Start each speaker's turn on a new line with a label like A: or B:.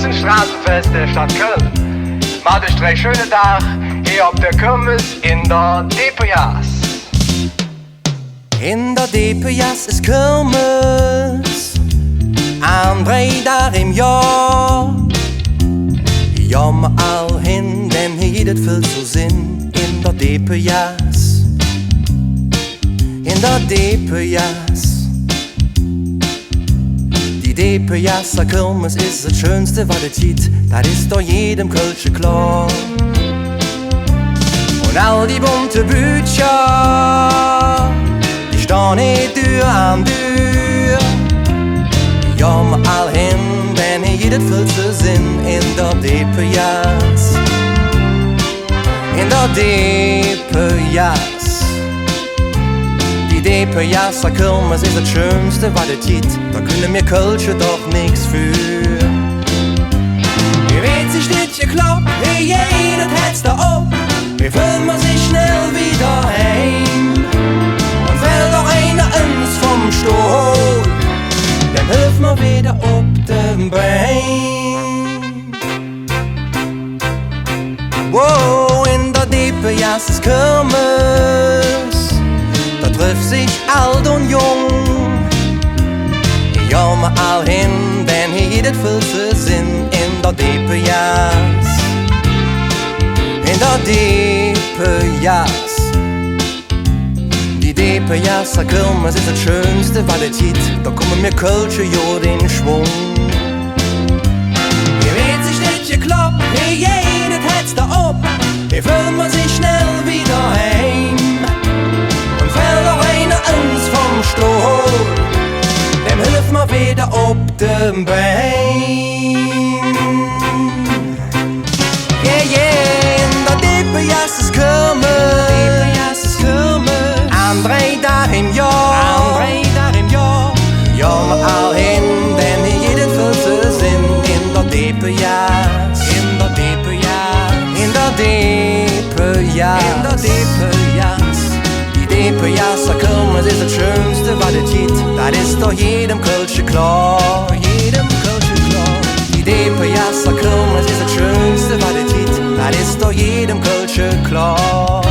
A: größten Straßenfest der Stadt Köln. Mal durch 3 schöne Tage hier auf der Kirmes in der Depejas.
B: In der Depejas ist Kirmes an 3 Tage im Jahr. Jammer all hin, denn hier geht viel zu Sinn in der Depejas. In der Depejas. Die Depejaser Kirmes ist das Schönste, was es gibt. Das ist doch jedem Kölsche klar. Und all die bunte Bücher, die stehen nicht Tür an Tür. Jammer all hin, denn hier geht es viel zu Sinn in der Depejas. In der Depejas. Die Depejaser Kirmes ist das Schönste, was es gibt. Da können wir Kölsche doch nix für. Wie weht sich nicht geklappt, wie jeder het's da ab. Wie fühlt man sich schnell wieder heim? Und fällt doch einer uns vom Stuhl, dann hilft man wieder ob dem Bein. Wow, in der Depejas ist Kirmes, da trifft sich alt und jung. Ja, mal all hin, denn hier geht es viel zu Sinn in der Depejas. In der Depejas. Die Depejaser Kirmes ist das Schönste, was es gibt. Da kommen wir Kölsche Jod in Schwung. Hier wird sich nicht geklappt, wie jeder het's da ab. Hier fühlt man sich schnell wieder heim. Und fällt auch einer uns vom Stuhl, dem hilft man wieder ob dem Bein. Yeah, yeah, in der Depejas ist Kirmes. An 3 Tage im Jahr. Ja, mal all hin, denn hier geht es viel zu Sinn in der Depejas. In der Depejas. Die Depejaser Kirmes ist das Schönste, was es gibt. Das ist doch jedem Kölsche klar. Die Depejaser Kirmes ist das Schönste, was es gibt. Das ist doch jedem Kölsche klar.